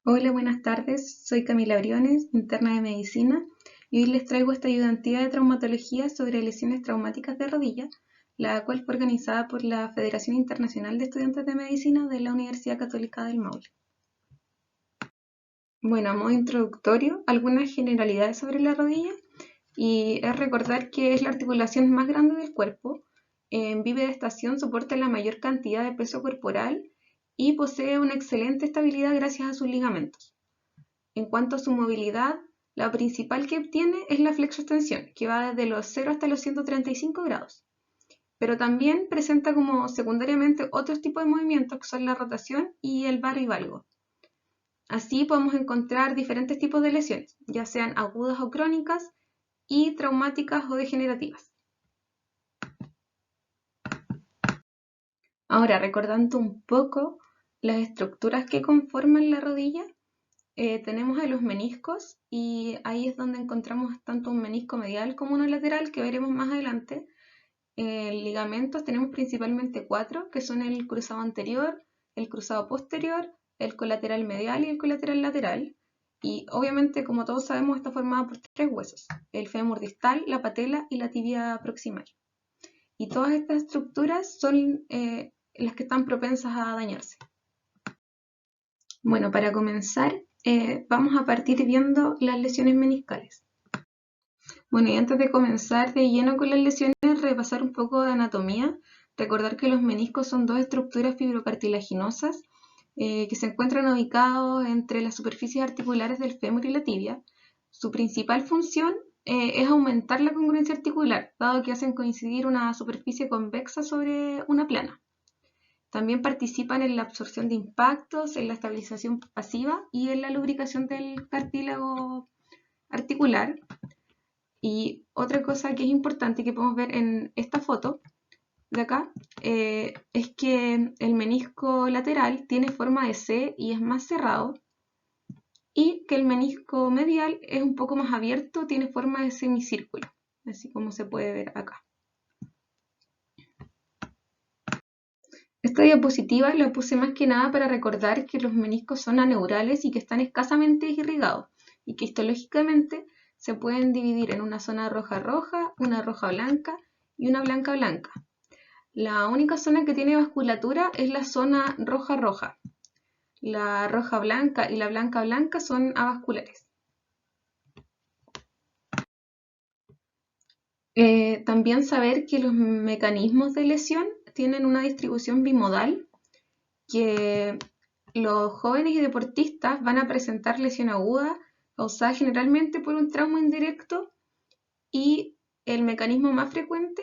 Hola, buenas tardes. Soy Camila Briones, interna de medicina, y hoy les traigo esta ayudantía de traumatología sobre lesiones traumáticas de rodilla, la cual fue organizada por la Federación Internacional de Estudiantes de Medicina de la Universidad Católica del Maule. Bueno, a modo introductorio, algunas generalidades sobre la rodilla, y es recordar que es la articulación más grande del cuerpo, vive de estación, soporta la mayor cantidad de peso corporal y posee una excelente estabilidad gracias a sus ligamentos. En cuanto a su movilidad, la principal que obtiene es la flexoextensión, que va desde los 0 hasta los 135 grados. Pero también presenta como secundariamente otros tipos de movimientos que son la rotación y el varo y valgo. Así podemos encontrar diferentes tipos de lesiones, ya sean agudas o crónicas, y traumáticas o degenerativas. Ahora, recordando un poco las estructuras que conforman la rodilla, tenemos a los meniscos y ahí es donde encontramos tanto un menisco medial como uno lateral que veremos más adelante. Ligamentos tenemos principalmente 4, que son el cruzado anterior, el cruzado posterior, el colateral medial y el colateral lateral. Y obviamente, como todos sabemos, está formado por 3 huesos, el fémur distal, la patela y la tibia proximal. Y todas estas estructuras son las que están propensas a dañarse. Bueno, para comenzar, vamos a partir viendo las lesiones meniscales. Bueno, y antes de comenzar de lleno con las lesiones, repasar un poco de anatomía. Recordar que los meniscos son 2 estructuras fibrocartilaginosas que se encuentran ubicados entre las superficies articulares del fémur y la tibia. Su principal función es aumentar la congruencia articular, dado que hacen coincidir una superficie convexa sobre una plana. También participan en la absorción de impactos, en la estabilización pasiva y en la lubricación del cartílago articular. Y otra cosa que es importante que podemos ver en esta foto de acá es que el menisco lateral tiene forma de C y es más cerrado, y que el menisco medial es un poco más abierto, tiene forma de semicírculo, así como se puede ver acá. Esta diapositiva la puse más que nada para recordar que los meniscos son aneurales y que están escasamente irrigados, y que histológicamente se pueden dividir en una zona roja-roja, una roja-blanca y una blanca-blanca. La única zona que tiene vasculatura es la zona roja-roja. La roja-blanca y la blanca-blanca son avasculares. También saber que los mecanismos de lesión tienen una distribución bimodal, que los jóvenes y deportistas van a presentar lesión aguda causada generalmente por un trauma indirecto, y el mecanismo más frecuente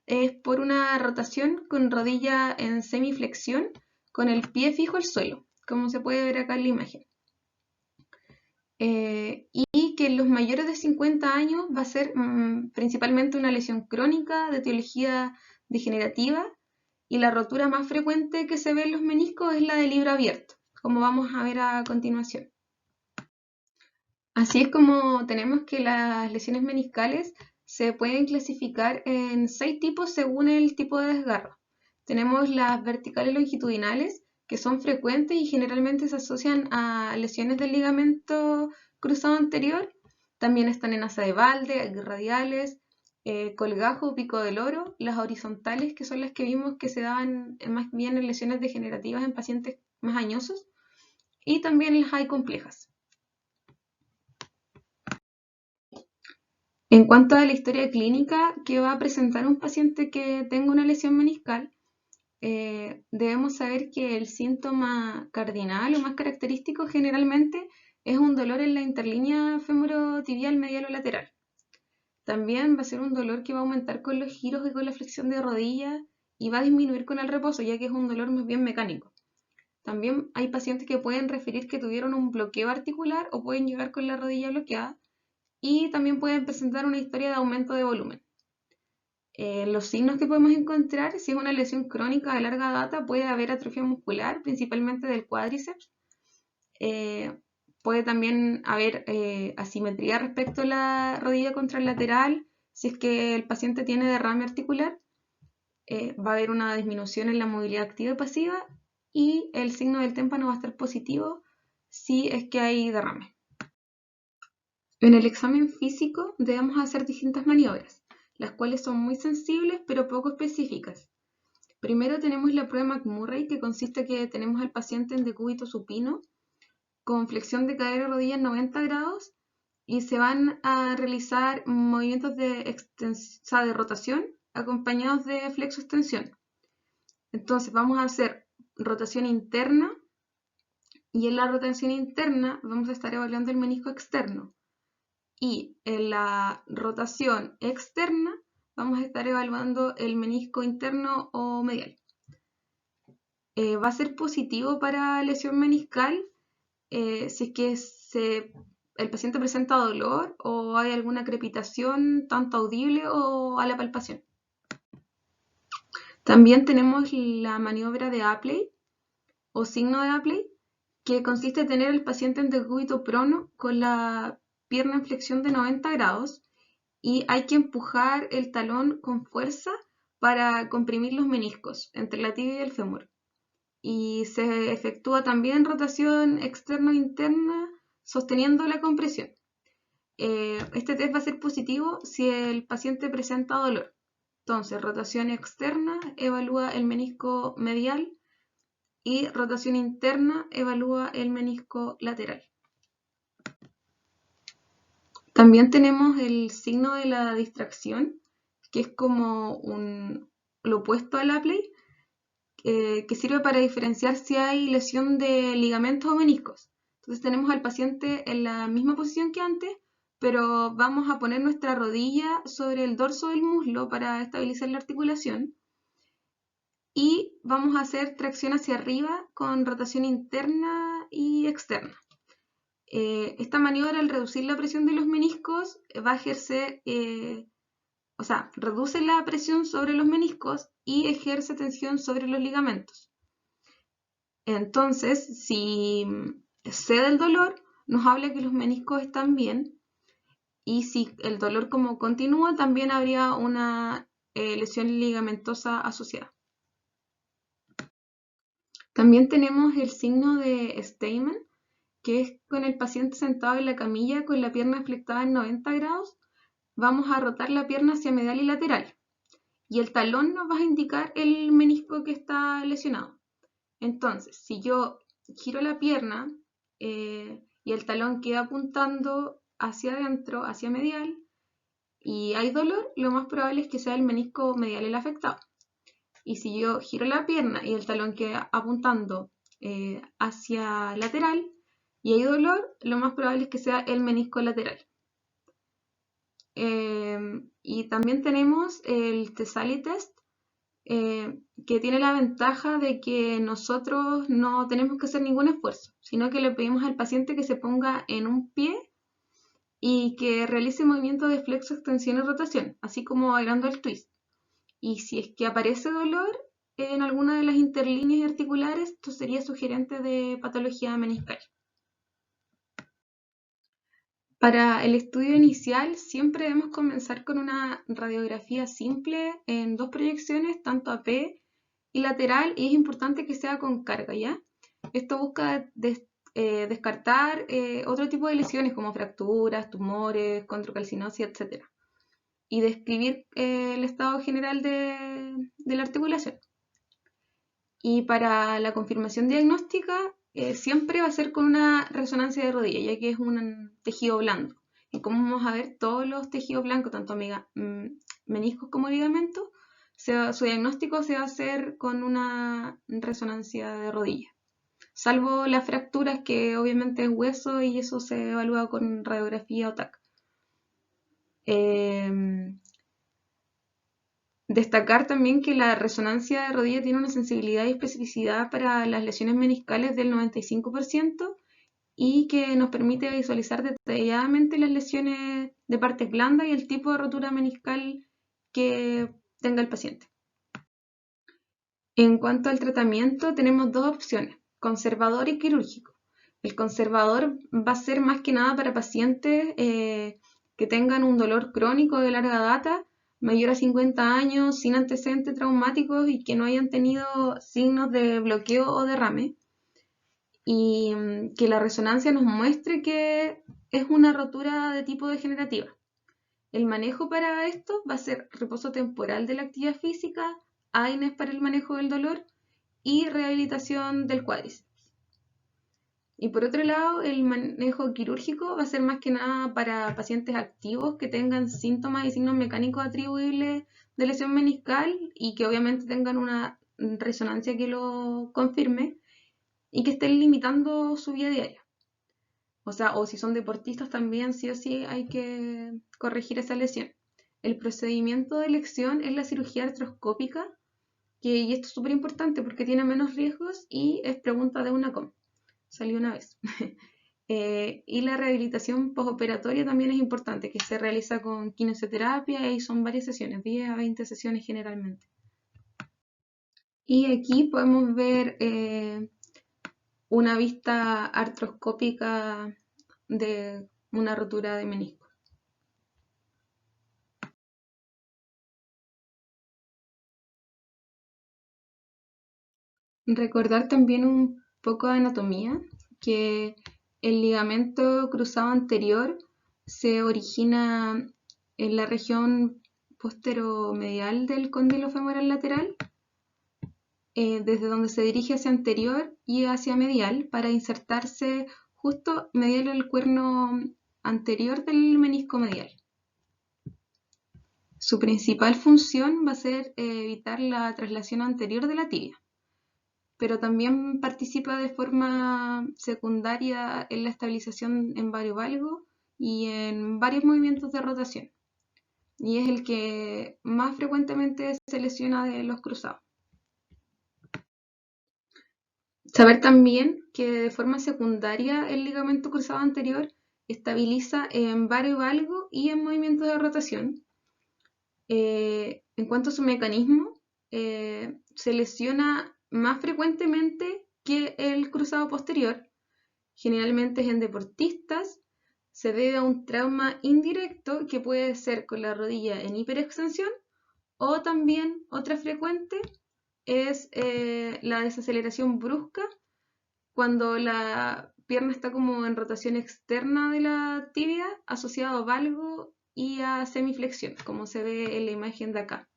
es por una rotación con rodilla en semiflexión con el pie fijo al suelo, como se puede ver acá en la imagen. Y que en los mayores de 50 años va a ser principalmente una lesión crónica de etiología degenerativa, y la rotura más frecuente que se ve en los meniscos es la de libro abierto, como vamos a ver a continuación. Así es como tenemos que las lesiones meniscales se pueden clasificar en 6 tipos según el tipo de desgarro. Tenemos las verticales longitudinales, que son frecuentes y generalmente se asocian a lesiones del ligamento cruzado anterior. También están en asa de balde, radiales, colgajo o pico del oro. Las horizontales, que son las que vimos que se daban más bien en lesiones degenerativas en pacientes más añosos. Y también las hay complejas. En cuanto a la historia clínica que va a presentar un paciente que tenga una lesión meniscal, debemos saber que el síntoma cardinal o más característico generalmente es un dolor en la interlínea femorotibial medial o lateral. También va a ser un dolor que va a aumentar con los giros y con la flexión de rodilla, y va a disminuir con el reposo, ya que es un dolor más bien mecánico. También hay pacientes que pueden referir que tuvieron un bloqueo articular o pueden llegar con la rodilla bloqueada, y también pueden presentar una historia de aumento de volumen. Los signos que podemos encontrar, si es una lesión crónica de larga data, puede haber atrofia muscular, principalmente del cuádriceps. Puede también haber asimetría respecto a la rodilla contralateral. Si es que el paciente tiene derrame articular, va a haber una disminución en la movilidad activa y pasiva, y el signo del témpano va a estar positivo si es que hay derrame. En el examen físico debemos hacer distintas maniobras, las cuales son muy sensibles pero poco específicas. Primero tenemos la prueba McMurray, que consiste en que tenemos al paciente en decúbito supino con flexión de cadera y rodilla en 90 grados y se van a realizar movimientos de rotación acompañados de flexo-extensión. Entonces vamos a hacer rotación interna y en la rotación interna vamos a estar evaluando el menisco externo. Y en la rotación externa vamos a estar evaluando el menisco interno o medial. Va a ser positivo para lesión meniscal si es que el paciente presenta dolor o hay alguna crepitación tanto audible o a la palpación. También tenemos la maniobra de Apley o signo de Apley, que consiste en tener al paciente en decúbito prono con la pierna en flexión de 90 grados y hay que empujar el talón con fuerza para comprimir los meniscos entre la tibia y el fémur. Y se efectúa también rotación externo-interna sosteniendo la compresión. Este test va a ser positivo si el paciente presenta dolor. Entonces, rotación externa evalúa el menisco medial y rotación interna evalúa el menisco lateral. También tenemos el signo de la distracción, que es como lo opuesto al Apley, que sirve para diferenciar si hay lesión de ligamentos o meniscos. Entonces tenemos al paciente en la misma posición que antes, pero vamos a poner nuestra rodilla sobre el dorso del muslo para estabilizar la articulación y vamos a hacer tracción hacia arriba con rotación interna y externa. Esta maniobra, al reducir la presión de los meniscos, va a ejercer, reduce la presión sobre los meniscos y ejerce tensión sobre los ligamentos. Entonces, si cede el dolor, nos habla que los meniscos están bien, y si el dolor como continúa, también habría una lesión ligamentosa asociada. También tenemos el signo de Steinman, que es con el paciente sentado en la camilla con la pierna flectada en 90 grados. Vamos a rotar la pierna hacia medial y lateral. Y el talón nos va a indicar el menisco que está lesionado. Entonces, si yo giro la pierna y el talón queda apuntando hacia adentro, hacia medial, y hay dolor, lo más probable es que sea el menisco medial el afectado. Y si yo giro la pierna y el talón queda apuntando hacia lateral y hay dolor, lo más probable es que sea el menisco lateral. Y también tenemos el Tesalli Test, que tiene la ventaja de que nosotros no tenemos que hacer ningún esfuerzo, sino que le pedimos al paciente que se ponga en un pie y que realice movimientos de flexo, extensión y rotación, así como bailando el twist. Y si es que aparece dolor en alguna de las interlíneas articulares, esto sería sugerente de patología meniscal. Para el estudio inicial siempre debemos comenzar con una radiografía simple en 2 proyecciones, tanto AP y lateral, y es importante que sea con carga, ¿ya? Esto busca descartar otro tipo de lesiones como fracturas, tumores, condrocalcinosis, etc. Y describir el estado general de la articulación. Y para la confirmación diagnóstica siempre va a ser con una resonancia de rodilla, ya que es un tejido blando. Y como vamos a ver, todos los tejidos blancos, tanto meniscos como ligamentos, su diagnóstico se va a hacer con una resonancia de rodilla. Salvo las fracturas, que obviamente es hueso y eso se evalúa con radiografía o TAC. Destacar también que la resonancia de rodilla tiene una sensibilidad y especificidad para las lesiones meniscales del 95% y que nos permite visualizar detalladamente las lesiones de partes blandas y el tipo de rotura meniscal que tenga el paciente. En cuanto al tratamiento, tenemos 2 opciones, conservador y quirúrgico. El conservador va a ser más que nada para pacientes que tengan un dolor crónico de larga data, mayor a 50 años, sin antecedentes traumáticos y que no hayan tenido signos de bloqueo o derrame. y que la resonancia nos muestre que es una rotura de tipo degenerativa. El manejo para esto va a ser reposo temporal de la actividad física, AINES para el manejo del dolor y rehabilitación del cuádriceps. Y por otro lado, el manejo quirúrgico va a ser más que nada para pacientes activos que tengan síntomas y signos mecánicos atribuibles de lesión meniscal y que obviamente tengan una resonancia que lo confirme y que estén limitando su vida diaria. O sea, o si son deportistas también sí o sí hay que corregir esa lesión. El procedimiento de elección es la cirugía artroscópica, y esto es súper importante porque tiene menos riesgos y es pregunta de una com. Salió una vez. Y la rehabilitación postoperatoria también es importante, que se realiza con kinesioterapia y son varias sesiones, 10 a 20 sesiones generalmente. Y aquí podemos ver una vista artroscópica de una rotura de menisco. Recordar también un poco de anatomía, que el ligamento cruzado anterior se origina en la región posteromedial del cóndilo femoral lateral, desde donde se dirige hacia anterior y hacia medial para insertarse justo medial al cuerno anterior del menisco medial. Su principal función va a ser evitar la traslación anterior de la tibia, pero también participa de forma secundaria en la estabilización en variovalgo y en varios movimientos de rotación. Y es el que más frecuentemente se lesiona de los cruzados. Saber también que de forma secundaria el ligamento cruzado anterior estabiliza en variovalgo y en movimientos de rotación. En cuanto a su mecanismo, se lesiona más frecuentemente que el cruzado posterior. Generalmente es en deportistas, se debe a un trauma indirecto que puede ser con la rodilla en hiperextensión, o también otra frecuente es la desaceleración brusca cuando la pierna está como en rotación externa de la tibia asociado a valgo y a semiflexión, como se ve en la imagen de acá,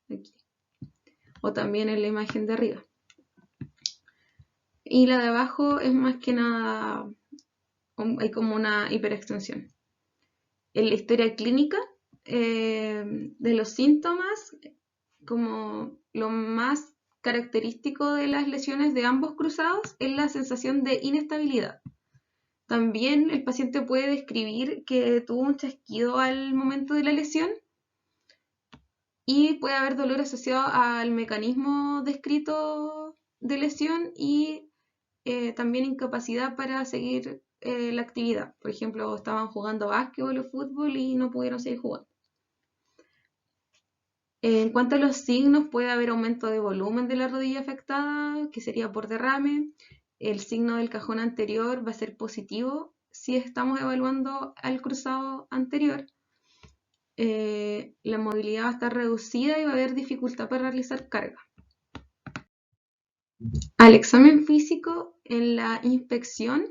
aquí, o también en la imagen de arriba. Y la de abajo es más que nada, hay como una hiperextensión. En la historia clínica de los síntomas, como lo más característico de las lesiones de ambos cruzados es la sensación de inestabilidad. También el paciente puede describir que tuvo un chasquido al momento de la lesión y puede haber dolor asociado al mecanismo descrito de lesión y también incapacidad para seguir la actividad. Por ejemplo, estaban jugando básquetbol o fútbol y no pudieron seguir jugando. En cuanto a los signos, puede haber aumento de volumen de la rodilla afectada, que sería por derrame. El signo del cajón anterior va a ser positivo si estamos evaluando al cruzado anterior. La movilidad va a estar reducida y va a haber dificultad para realizar carga. Al examen físico, en la inspección,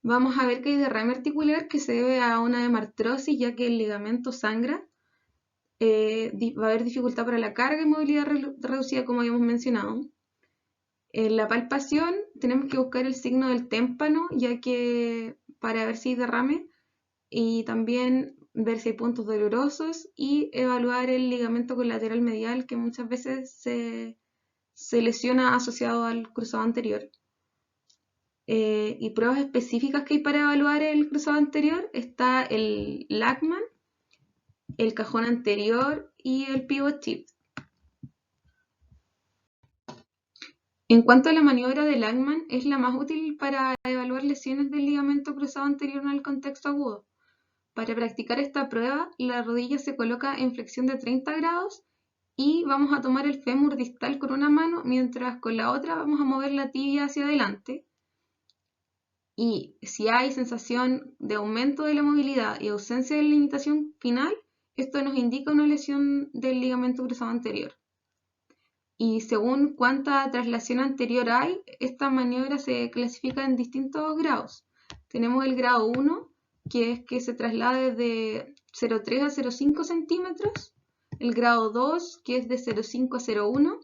vamos a ver que hay derrame articular que se debe a una hemartrosis, ya que el ligamento sangra. Va a haber dificultad para la carga y movilidad reducida, como habíamos mencionado. En la palpación tenemos que buscar el signo del témpano, ya que para ver si hay derrame, y también ver si hay puntos dolorosos y evaluar el ligamento colateral medial, que muchas veces se lesiona asociado al cruzado anterior. Y pruebas específicas que hay para evaluar el cruzado anterior está el Lachman, el cajón anterior y el pivot shift. En cuanto a la maniobra de Lachman, es la más útil para evaluar lesiones del ligamento cruzado anterior en el contexto agudo. Para practicar esta prueba, la rodilla se coloca en flexión de 30 grados y vamos a tomar el fémur distal con una mano, mientras con la otra vamos a mover la tibia hacia adelante. Y si hay sensación de aumento de la movilidad y ausencia de limitación final, esto nos indica una lesión del ligamento cruzado anterior. Y según cuánta traslación anterior hay, esta maniobra se clasifica en distintos grados. Tenemos el grado 1, que es que se traslada de 0,3 a 0,5 centímetros. El grado 2, que es de 0,5 a 0,1.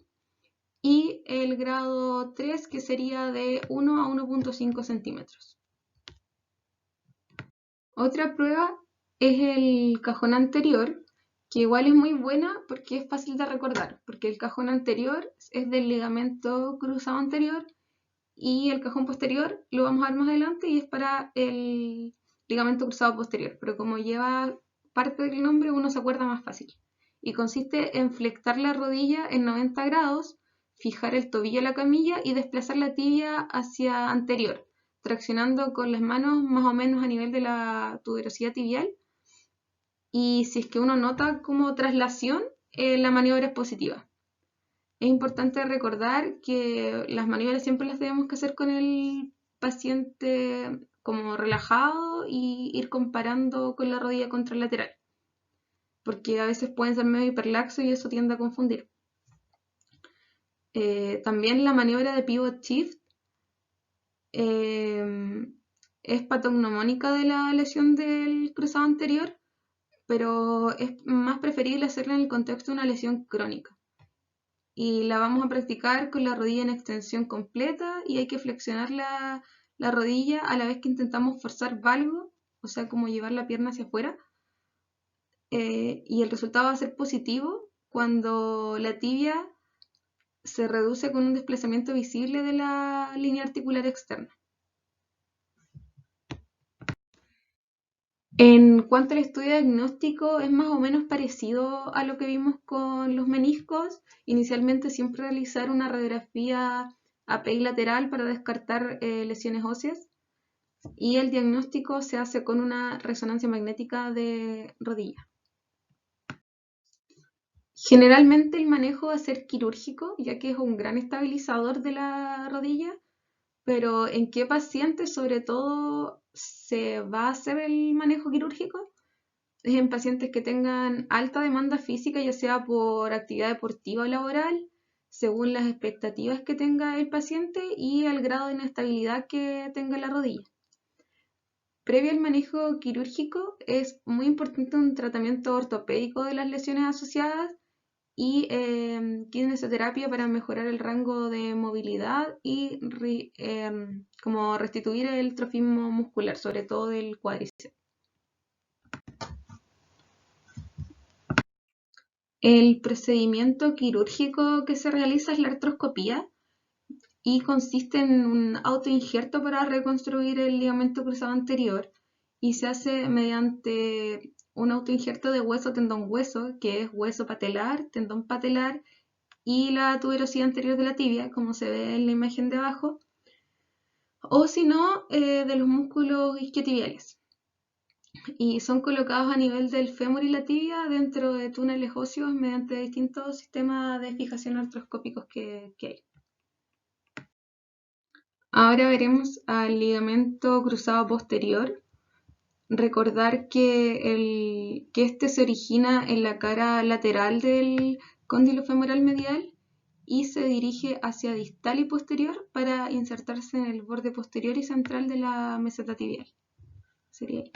Y el grado 3, que sería de 1 a 1,5 centímetros. Otra prueba es el cajón anterior, que igual es muy buena porque es fácil de recordar, porque el cajón anterior es del ligamento cruzado anterior y el cajón posterior lo vamos a ver más adelante y es para el ligamento cruzado posterior, pero como lleva parte del nombre uno se acuerda más fácil. Y consiste en flectar la rodilla en 90 grados, fijar el tobillo a la camilla y desplazar la tibia hacia anterior, traccionando con las manos más o menos a nivel de la tuberosidad tibial. Y si es que uno nota como traslación, la maniobra es positiva. Es importante recordar que las maniobras siempre las tenemos que hacer con el paciente como relajado y ir comparando con la rodilla contralateral, porque a veces pueden ser medio hiperlaxos y eso tiende a confundir. También la maniobra de pivot shift es patognomónica de la lesión del cruzado anterior, pero es más preferible hacerla en el contexto de una lesión crónica. Y la vamos a practicar con la rodilla en extensión completa y hay que flexionar la rodilla a la vez que intentamos forzar valgo, o sea, como llevar la pierna hacia afuera. Y el resultado va a ser positivo cuando la tibia se reduce con un desplazamiento visible de la línea articular externa. En cuanto al estudio diagnóstico, es más o menos parecido a lo que vimos con los meniscos. Inicialmente siempre realizar una radiografía API lateral para descartar lesiones óseas y el diagnóstico se hace con una resonancia magnética de rodilla. Generalmente el manejo va a ser quirúrgico, ya que es un gran estabilizador de la rodilla, pero ¿en qué pacientes sobre todo se va a hacer el manejo quirúrgico? Es en pacientes que tengan alta demanda física, ya sea por actividad deportiva o laboral, según las expectativas que tenga el paciente y el grado de inestabilidad que tenga la rodilla. Previo al manejo quirúrgico es muy importante un tratamiento ortopédico de las lesiones asociadas y kinesiología para mejorar el rango de movilidad y como restituir el trofismo muscular, sobre todo del cuádriceps. El procedimiento quirúrgico que se realiza es la artroscopía y consiste en un autoinjerto para reconstruir el ligamento cruzado anterior y se hace mediante un autoinjerto de hueso-tendón-hueso, que es hueso patelar, tendón patelar y la tuberosidad anterior de la tibia, como se ve en la imagen de abajo, o si no, de los músculos isquiotibiales. Y son colocados a nivel del fémur y la tibia dentro de túneles óseos mediante distintos sistemas de fijación artroscópicos que hay. Ahora veremos al ligamento cruzado posterior. Recordar que este se origina en la cara lateral del cóndilo femoral medial y se dirige hacia distal y posterior para insertarse en el borde posterior y central de la meseta tibial. Sería ahí.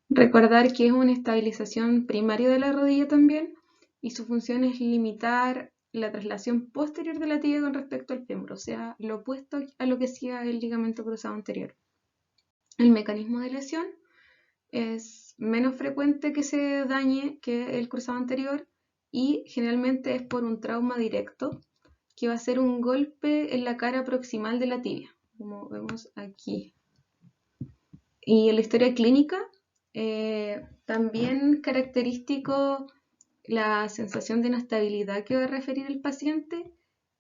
Recordar que es una estabilización primaria de la rodilla también y su función es limitar la traslación posterior de la tibia con respecto al fémur, o sea, lo opuesto a lo que hacía el ligamento cruzado anterior. El mecanismo de lesión es menos frecuente que se dañe que el cruzado anterior y generalmente es por un trauma directo que va a ser un golpe en la cara proximal de la tibia, como vemos aquí. Y en la historia clínica, también característico la sensación de inestabilidad que va a referir el paciente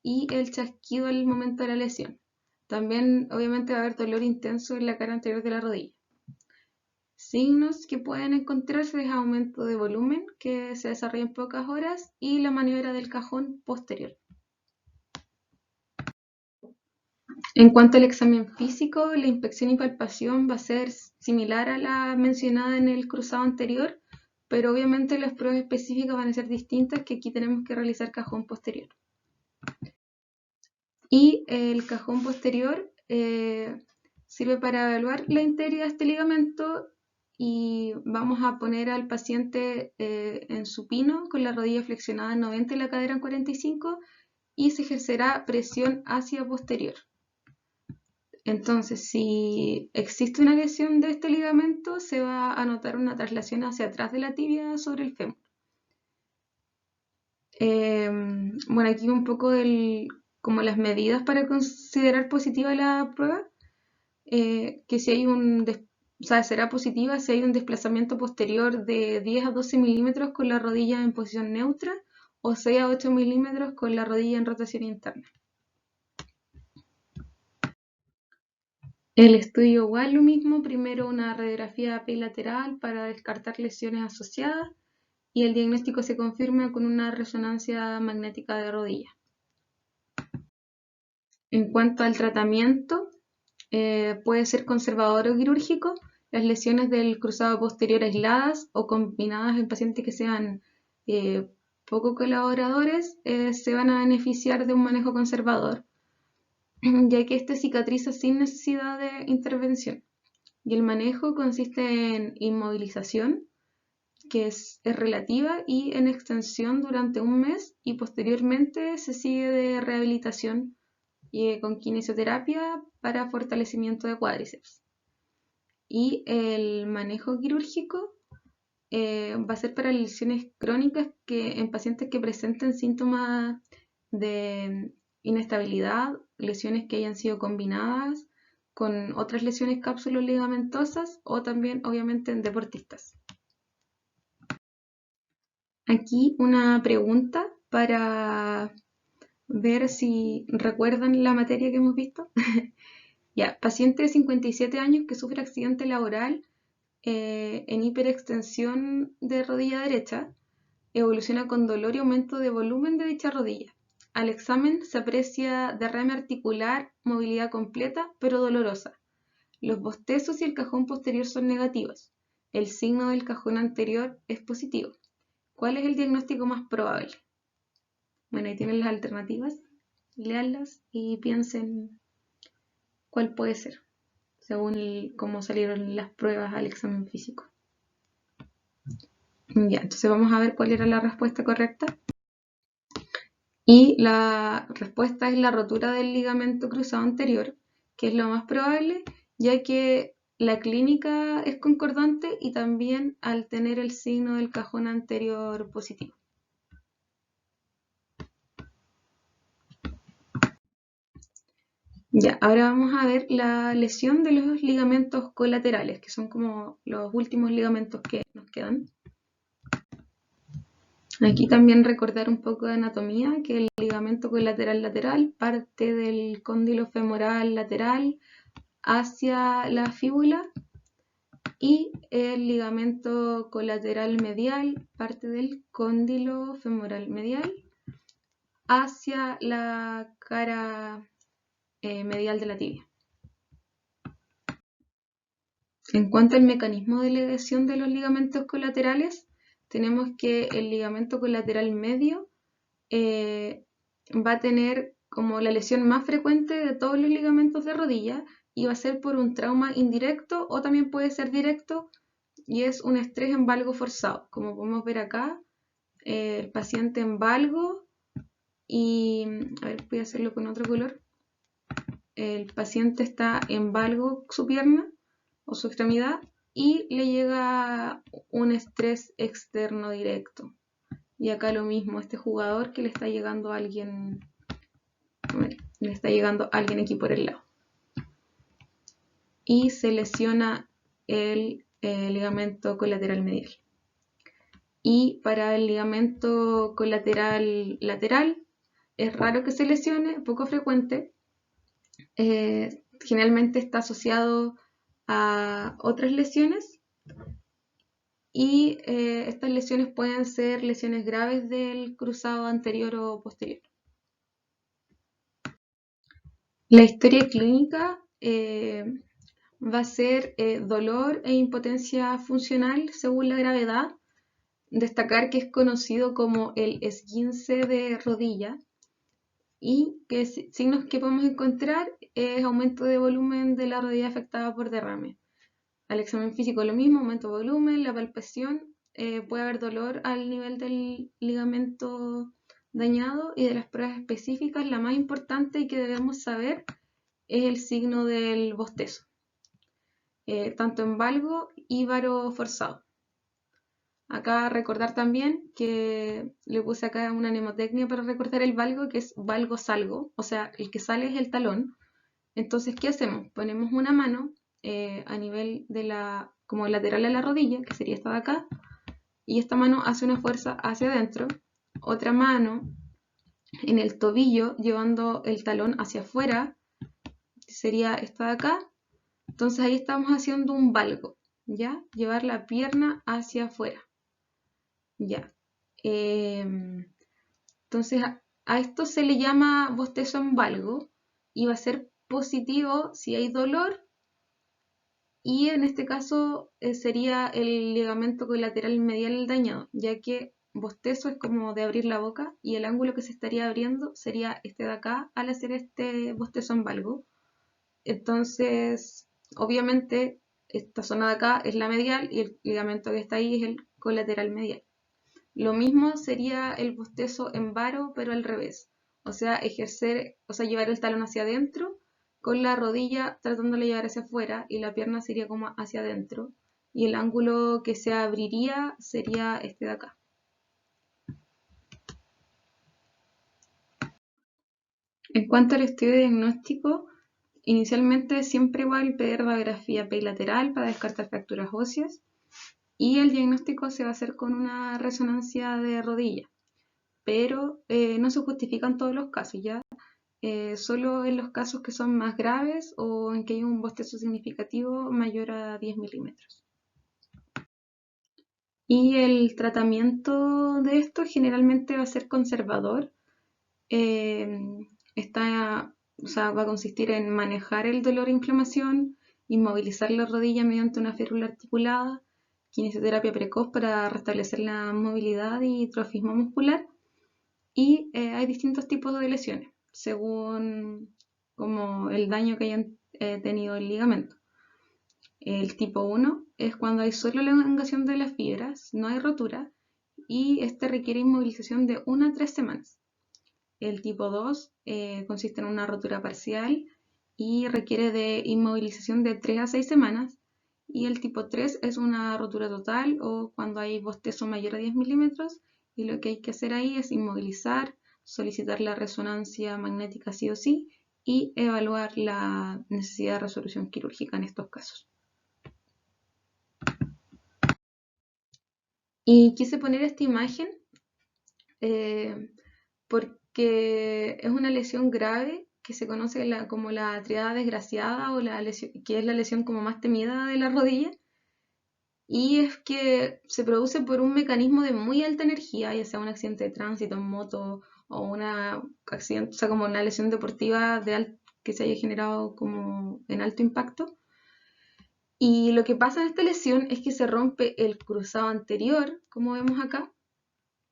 y el chasquido al momento de la lesión. También obviamente va a haber dolor intenso en la cara anterior de la rodilla. Signos que pueden encontrarse es aumento de volumen que se desarrolla en pocas horas y la maniobra del cajón posterior. En cuanto al examen físico, la inspección y palpación va a ser similar a la mencionada en el cruzado anterior, pero obviamente las pruebas específicas van a ser distintas, que aquí tenemos que realizar cajón posterior. Y el cajón posterior sirve para evaluar la integridad de este ligamento y vamos a poner al paciente en supino con la rodilla flexionada en 90 y la cadera en 45 y se ejercerá presión hacia posterior. Entonces, si existe una lesión de este ligamento, se va a notar una traslación hacia atrás de la tibia sobre el fémur. Bueno, aquí un poco como las medidas para considerar positiva la prueba, que si hay será positiva si hay un desplazamiento posterior de 10 a 12 milímetros con la rodilla en posición neutra o 6 a 8 milímetros con la rodilla en rotación interna. El estudio igual lo mismo, primero una radiografía bilateral para descartar lesiones asociadas y el diagnóstico se confirma con una resonancia magnética de rodilla. En cuanto al tratamiento, puede ser conservador o quirúrgico. Las lesiones del cruzado posterior aisladas o combinadas en pacientes que sean poco colaboradores se van a beneficiar de un manejo conservador, ya que este cicatriza sin necesidad de intervención. Y el manejo consiste en inmovilización, que es relativa, y en extensión durante un mes, y posteriormente se sigue de rehabilitación con kinesioterapia para fortalecimiento de cuádriceps. Y el manejo quirúrgico va a ser para lesiones crónicas en pacientes que presenten síntomas de inestabilidad, lesiones que hayan sido combinadas con otras lesiones cápsulo-ligamentosas o también obviamente en deportistas. Aquí una pregunta para ver si recuerdan la materia que hemos visto. Ya, paciente de 57 años que sufre accidente laboral en hiperextensión de rodilla derecha, evoluciona con dolor y aumento de volumen de dicha rodilla. Al examen se aprecia derrame articular, movilidad completa, pero dolorosa. Los bostezos y el cajón posterior son negativos. El signo del cajón anterior es positivo. ¿Cuál es el diagnóstico más probable? Bueno, ahí tienen las alternativas. Léanlas y piensen cuál puede ser, según cómo salieron las pruebas al examen físico. Ya, entonces vamos a ver cuál era la respuesta correcta. Y la respuesta es la rotura del ligamento cruzado anterior, que es lo más probable, ya que la clínica es concordante y también al tener el signo del cajón anterior positivo. Ya, ahora vamos a ver la lesión de los ligamentos colaterales, que son como los últimos ligamentos que nos quedan. Aquí también recordar un poco de anatomía, que el ligamento colateral lateral parte del cóndilo femoral lateral hacia la fíbula y el ligamento colateral medial parte del cóndilo femoral medial hacia la cara medial de la tibia. En cuanto al mecanismo de lesión de los ligamentos colaterales, tenemos que el ligamento colateral medio va a tener como la lesión más frecuente de todos los ligamentos de rodilla y va a ser por un trauma indirecto o también puede ser directo y es un estrés en valgo forzado. Como podemos ver acá, el paciente en valgo y, a ver, voy a hacerlo con otro color. El paciente está en valgo su pierna o su extremidad y le llega un estrés externo directo. Y acá lo mismo, este jugador que le está llegando a alguien, aquí por el lado. Y se lesiona el ligamento colateral medial. Y para el ligamento colateral lateral es raro que se lesione, poco frecuente. Generalmente está asociado a otras lesiones y estas lesiones pueden ser lesiones graves del cruzado anterior o posterior. La historia clínica va a ser dolor e impotencia funcional según la gravedad. Destacar que es conocido como el esguince de rodilla y que signos que podemos encontrar es aumento de volumen de la rodilla afectada por derrame. Al examen físico lo mismo, aumento de volumen, la palpación, puede haber dolor al nivel del ligamento dañado y de las pruebas específicas, la más importante y que debemos saber es el signo del bostezo, tanto en valgo y varo forzado. Acá recordar también que le puse acá una mnemotecnia para recordar el valgo, que es valgo-salgo, o sea, el que sale es el talón. Entonces, ¿qué hacemos? Ponemos una mano a nivel de como lateral a la rodilla, que sería esta de acá, y esta mano hace una fuerza hacia adentro, otra mano en el tobillo llevando el talón hacia afuera, sería esta de acá. Entonces ahí estamos haciendo un valgo, ¿ya? Llevar la pierna hacia afuera, ¿ya? Entonces a esto se le llama bostezo en valgo y va a ser positivo si hay dolor y en este caso sería el ligamento colateral medial dañado, ya que bostezo es como de abrir la boca y el ángulo que se estaría abriendo sería este de acá al hacer este bostezo en valgo. Entonces, obviamente, esta zona de acá es la medial y el ligamento que está ahí es el colateral medial. Lo mismo sería el bostezo en varo, pero al revés. O sea, llevar el talón hacia adentro con la rodilla tratando de llevar hacia afuera y la pierna sería como hacia adentro. Y el ángulo que se abriría sería este de acá. En cuanto al estudio diagnóstico, inicialmente siempre igual pedir radiografía bilateral para descartar fracturas óseas y el diagnóstico se va a hacer con una resonancia de rodilla, pero no se justifica en todos los casos, ¿ya? Solo en los casos que son más graves o en que hay un bostezo significativo mayor a 10 milímetros. Y el tratamiento de esto generalmente va a ser conservador. Va a consistir en manejar el dolor e inflamación, inmovilizar la rodilla mediante una férula articulada, kinesioterapia precoz para restablecer la movilidad y trofismo muscular. Y hay distintos tipos de lesiones, según como el daño que hayan tenido el ligamento. El tipo 1 es cuando hay solo elongación de las fibras, no hay rotura, y este requiere inmovilización de 1 a 3 semanas. El tipo 2 consiste en una rotura parcial y requiere de inmovilización de 3 a 6 semanas. Y el tipo 3 es una rotura total o cuando hay bostezo mayor a 10 milímetros y lo que hay que hacer ahí es inmovilizar, solicitar la resonancia magnética sí o sí y evaluar la necesidad de resolución quirúrgica en estos casos. Y quise poner esta imagen porque es una lesión grave que se conoce como la triada desgraciada o que es la lesión como más temida de la rodilla. Y es que se produce por un mecanismo de muy alta energía, ya sea un accidente de tránsito en moto o como una lesión deportiva que se haya generado como en alto impacto. Y lo que pasa en esta lesión es que se rompe el cruzado anterior, como vemos acá,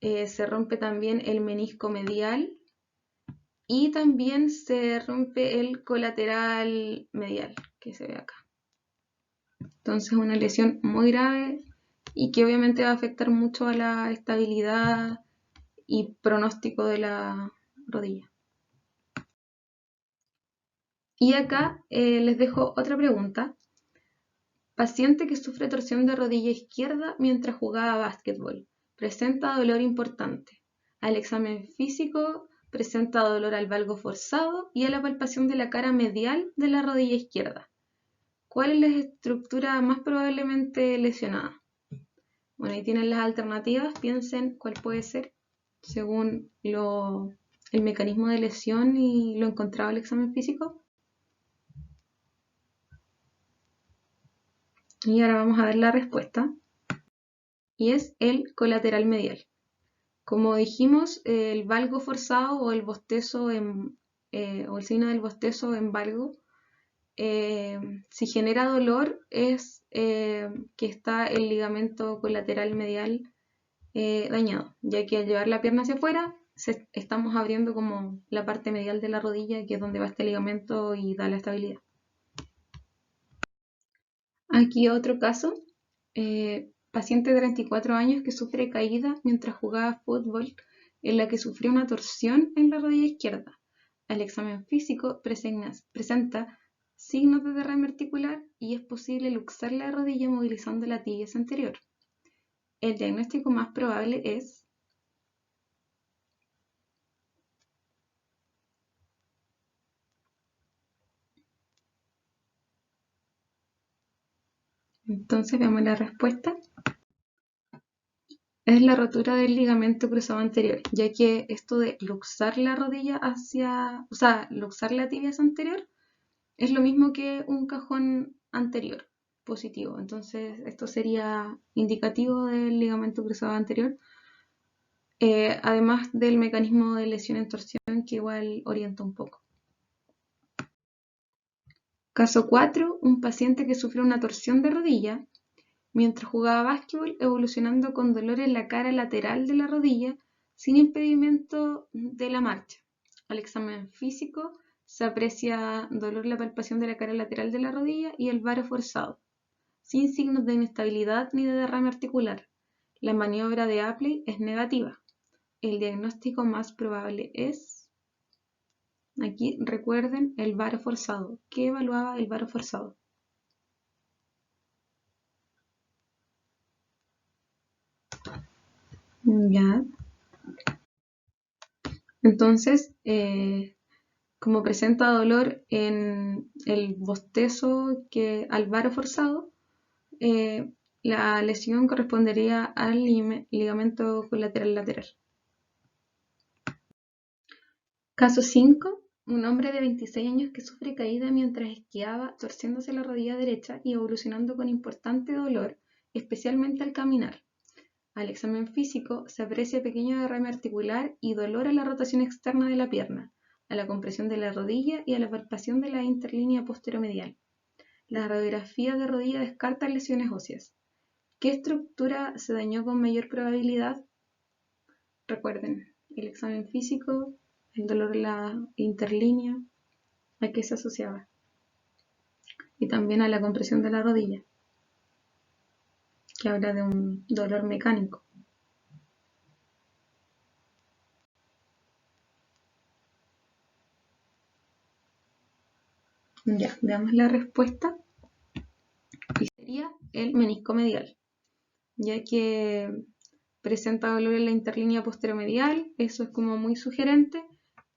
se rompe también el menisco medial y también se rompe el colateral medial, que se ve acá. Entonces una lesión muy grave y que obviamente va a afectar mucho a la estabilidad y pronóstico de la rodilla. Y acá les dejo otra pregunta. Paciente que sufre torsión de rodilla izquierda mientras jugaba básquetbol. Presenta dolor importante. Al examen físico presenta dolor al valgo forzado y a la palpación de la cara medial de la rodilla izquierda. ¿Cuál es la estructura más probablemente lesionada? Bueno, ahí tienen las alternativas. Piensen cuál puede ser según el mecanismo de lesión y lo encontrado en el examen físico. Y ahora vamos a ver la respuesta. Y es el colateral medial. Como dijimos, el valgo forzado o el bostezo o el signo del bostezo en valgo, si genera dolor es que está el ligamento colateral medial dañado, ya que al llevar la pierna hacia afuera estamos abriendo como la parte medial de la rodilla, que es donde va este ligamento y da la estabilidad. Aquí otro caso, paciente de 34 años que sufre caída mientras jugaba fútbol, en la que sufrió una torsión en la rodilla izquierda. Al examen físico presenta signos de derrame articular y es posible luxar la rodilla movilizando la tibia anterior. El diagnóstico más probable es entonces veamos la respuesta. Es la rotura del ligamento cruzado anterior, ya que esto de luxar la rodilla luxar la tibia anterior es lo mismo que un cajón anterior positivo. Entonces esto sería indicativo del ligamento cruzado anterior, además del mecanismo de lesión en torsión que igual orienta un poco. Caso 4, un paciente que sufrió una torsión de rodilla mientras jugaba básquetbol, evolucionando con dolor en la cara lateral de la rodilla sin impedimento de la marcha. Al examen físico se aprecia dolor en la palpación de la cara lateral de la rodilla y el varo forzado, sin signos de inestabilidad ni de derrame articular. La maniobra de Apley es negativa. El diagnóstico más probable es, aquí recuerden, el varo forzado. ¿Qué evaluaba el varo forzado? Ya. Entonces, como presenta dolor en el bostezo que al varo forzado, la lesión correspondería al ligamento colateral lateral. Caso 5. Un hombre de 26 años que sufre caída mientras esquiaba, torciéndose la rodilla derecha y evolucionando con importante dolor, especialmente al caminar. Al examen físico se aprecia pequeño derrame articular y dolor a la rotación externa de la pierna, a la compresión de la rodilla y a la palpación de la interlínea posteromedial. La radiografía de rodilla descarta lesiones óseas. ¿Qué estructura se dañó con mayor probabilidad? Recuerden, el examen físico, el dolor en la interlínea, ¿a qué se asociaba? Y también a la compresión de la rodilla, que habla de un dolor mecánico. Ya, veamos la respuesta. Y sería el menisco medial, ya que presenta dolor en la interlínea posteromedial, eso es como muy sugerente.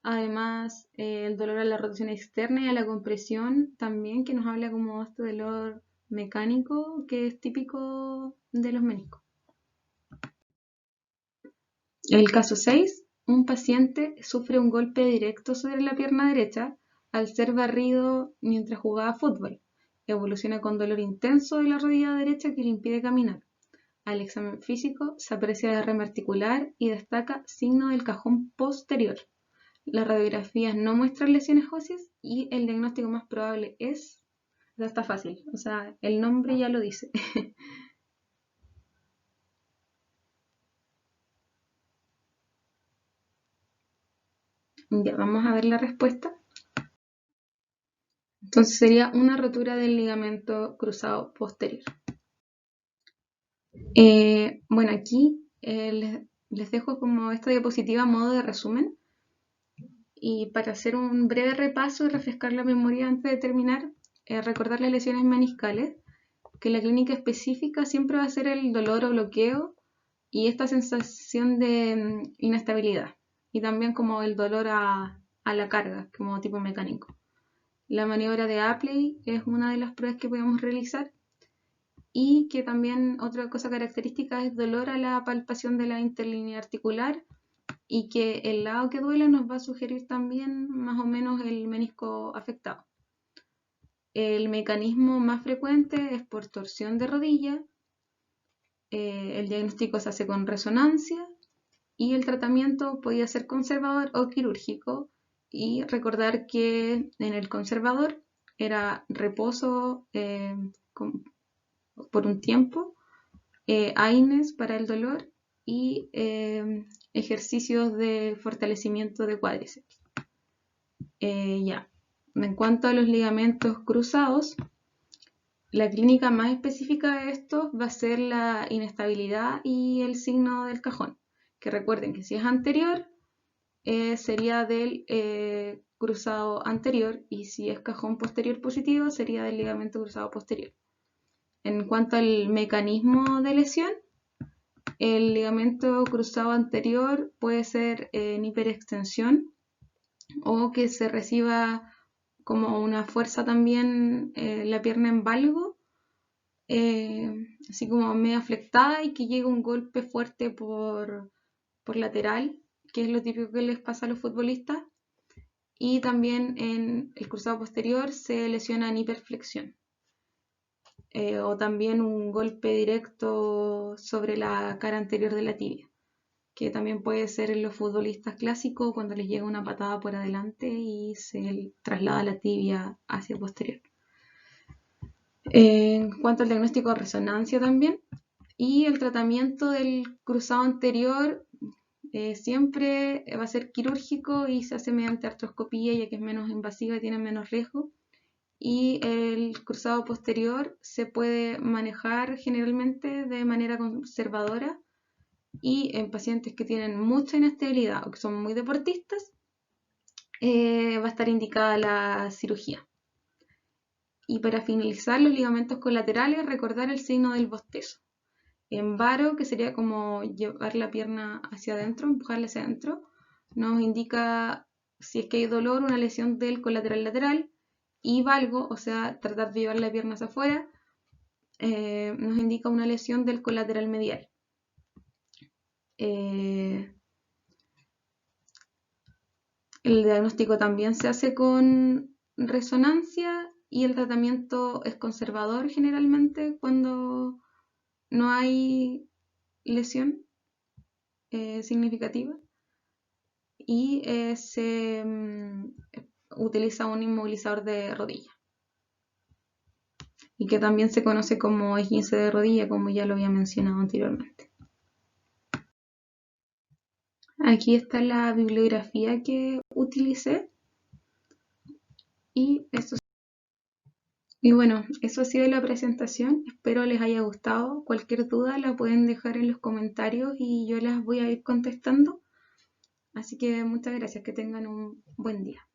Además, el dolor a la rotación externa y a la compresión también, que nos habla como este dolor mecánico que es típico de los meniscos. El caso 6, un paciente sufre un golpe directo sobre la pierna derecha al ser barrido mientras jugaba fútbol. Evoluciona con dolor intenso de la rodilla derecha que le impide caminar. Al examen físico se aprecia derrame articular y destaca signo del cajón posterior. Las radiografías no muestran lesiones óseas y el diagnóstico más probable es, ya está fácil, o sea, el nombre ya lo dice. Ya, vamos a ver la respuesta. Entonces sería una rotura del ligamento cruzado posterior. Bueno, aquí les dejo como esta diapositiva a modo de resumen. Y para hacer un breve repaso y refrescar la memoria antes de terminar, recordar las lesiones meniscales, que la clínica específica siempre va a ser el dolor o bloqueo y esta sensación de inestabilidad. Y también como el dolor a la carga, como tipo mecánico. La maniobra de Apley es una de las pruebas que podemos realizar y que también otra cosa característica es dolor a la palpación de la interlínea articular y que el lado que duele nos va a sugerir también más o menos el menisco afectado. El mecanismo más frecuente es por torsión de rodilla, el diagnóstico se hace con resonancia y el tratamiento podía ser conservador o quirúrgico, y recordar que en el conservador era reposo por un tiempo, AINES para el dolor y ejercicios de fortalecimiento de cuádriceps. Ya. En cuanto a los ligamentos cruzados, la clínica más específica de estos va a ser la inestabilidad y el signo del cajón. Que recuerden que si es anterior, sería del cruzado anterior, y si es cajón posterior positivo, sería del ligamento cruzado posterior. En cuanto al mecanismo de lesión, el ligamento cruzado anterior puede ser en hiperextensión o que se reciba como una fuerza también la pierna en valgo, así como media flectada, y que llegue un golpe fuerte por lateral, que es lo típico que les pasa a los futbolistas. Y también en el cruzado posterior se lesiona en hiperflexión. O también un golpe directo sobre la cara anterior de la tibia, que también puede ser en los futbolistas clásicos cuando les llega una patada por adelante y se traslada la tibia hacia posterior. En cuanto al diagnóstico de resonancia también, y el tratamiento del cruzado anterior siempre va a ser quirúrgico y se hace mediante artroscopía, ya que es menos invasiva y tiene menos riesgo. Y el cruzado posterior se puede manejar generalmente de manera conservadora, y en pacientes que tienen mucha inestabilidad o que son muy deportistas va a estar indicada la cirugía. Y para finalizar los ligamentos colaterales, recordar el signo del bostezo. En varo, que sería como llevar la pierna hacia adentro, empujarla hacia adentro, nos indica si es que hay dolor, una lesión del colateral lateral. Y valgo, o sea, tratar de llevar la pierna hacia afuera, nos indica una lesión del colateral medial. El diagnóstico también se hace con resonancia y el tratamiento es conservador generalmente cuando no hay lesión significativa, y se utiliza un inmovilizador de rodilla, y que también se conoce como esguince de rodilla, como ya lo había mencionado anteriormente. Aquí está la bibliografía que utilicé, y eso. Y bueno, eso ha sido la presentación. Espero les haya gustado. Cualquier duda la pueden dejar en los comentarios y yo las voy a ir contestando. Así que muchas gracias, que tengan un buen día.